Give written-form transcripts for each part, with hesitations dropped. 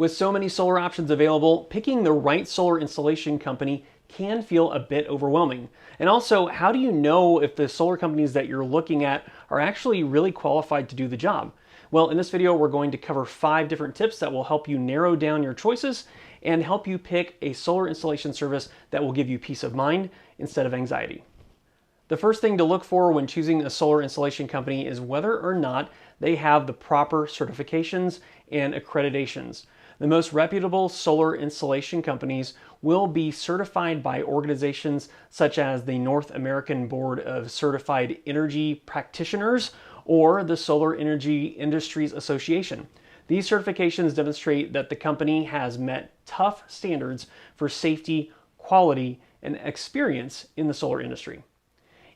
With so many solar options available, picking the right solar installation company can feel a bit overwhelming. And also, how do you know if the solar companies that you're looking at are actually really qualified to do the job? Well, in this video, we're going to cover 5 different tips that will help you narrow down your choices and help you pick a solar installation service that will give you peace of mind instead of anxiety. The first thing to look for when choosing a solar installation company is whether or not they have the proper certifications and accreditations. The most reputable solar installation companies will be certified by organizations such as the North American Board of Certified Energy Practitioners or the Solar Energy Industries Association. These certifications demonstrate that the company has met tough standards for safety, quality, and experience in the solar industry.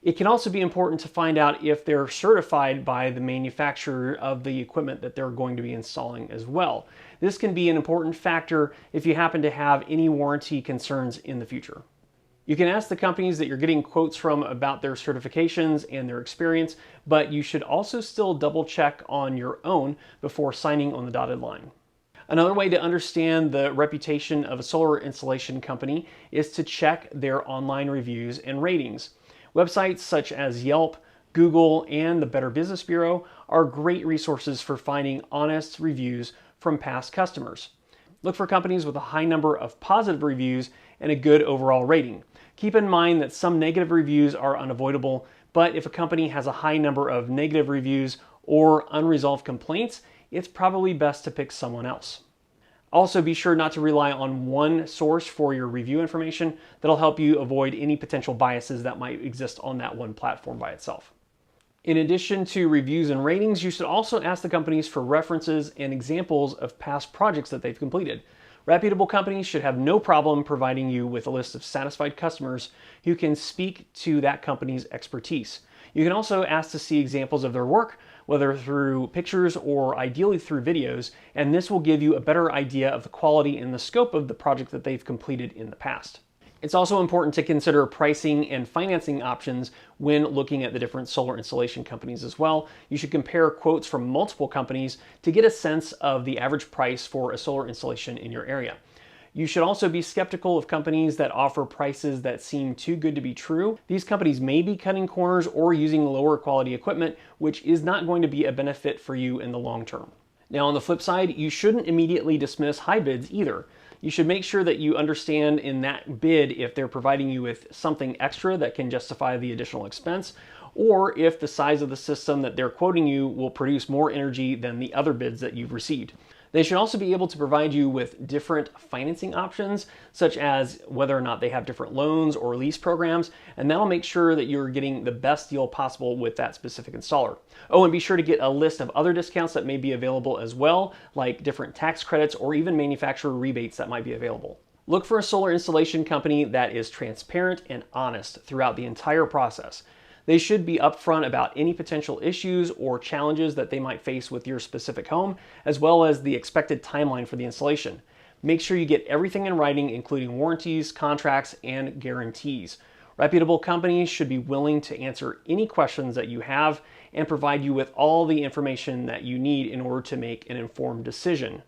It can also be important to find out if they're certified by the manufacturer of the equipment that they're going to be installing as well. This can be an important factor if you happen to have any warranty concerns in the future. You can ask the companies that you're getting quotes from about their certifications and their experience, but you should also still double check on your own before signing on the dotted line. Another way to understand the reputation of a solar installation company is to check their online reviews and ratings. Websites such as Yelp, Google, and the Better Business Bureau are great resources for finding honest reviews from past customers. Look for companies with a high number of positive reviews and a good overall rating. Keep in mind that some negative reviews are unavoidable, but if a company has a high number of negative reviews or unresolved complaints, it's probably best to pick someone else. Also, be sure not to rely on one source for your review information. That'll help you avoid any potential biases that might exist on that one platform by itself. In addition to reviews and ratings, you should also ask the companies for references and examples of past projects that they've completed. Reputable companies should have no problem providing you with a list of satisfied customers who can speak to that company's expertise. You can also ask to see examples of their work, whether through pictures or ideally through videos, and this will give you a better idea of the quality and the scope of the project that they've completed in the past. It's also important to consider pricing and financing options when looking at the different solar installation companies as well. You should compare quotes from multiple companies to get a sense of the average price for a solar installation in your area. You should also be skeptical of companies that offer prices that seem too good to be true. These companies may be cutting corners or using lower quality equipment, which is not going to be a benefit for you in the long term. Now, on the flip side, you shouldn't immediately dismiss high bids either. You should make sure that you understand in that bid if they're providing you with something extra that can justify the additional expense, or if the size of the system that they're quoting you will produce more energy than the other bids that you've received. They should also be able to provide you with different financing options, such as whether or not they have different loans or lease programs, and that'll make sure that you're getting the best deal possible with that specific installer. Oh, and be sure to get a list of other discounts that may be available as well, like different tax credits or even manufacturer rebates that might be available. Look for a solar installation company that is transparent and honest throughout the entire process. They should be upfront about any potential issues or challenges that they might face with your specific home, as well as the expected timeline for the installation. Make sure you get everything in writing, including warranties, contracts, and guarantees. Reputable companies should be willing to answer any questions that you have and provide you with all the information that you need in order to make an informed decision.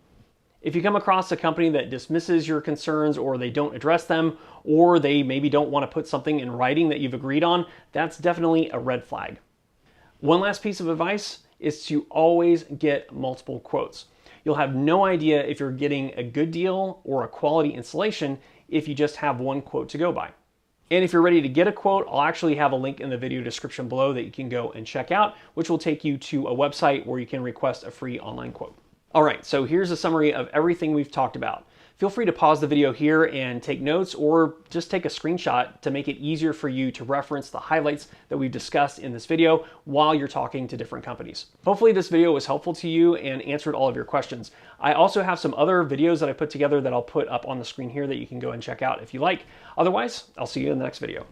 If you come across a company that dismisses your concerns or they don't address them, or they maybe don't want to put something in writing that you've agreed on, that's definitely a red flag. One last piece of advice is to always get multiple quotes. You'll have no idea if you're getting a good deal or a quality installation if you just have one quote to go by. And if you're ready to get a quote, I'll actually have a link in the video description below that you can go and check out, which will take you to a website where you can request a free online quote. All right, so here's a summary of everything we've talked about. Feel free to pause the video here and take notes, or just take a screenshot to make it easier for you to reference the highlights that we've discussed in this video while you're talking to different companies. Hopefully this video was helpful to you and answered all of your questions. I also have some other videos that I put together that I'll put up on the screen here that you can go and check out if you like. Otherwise, I'll see you in the next video.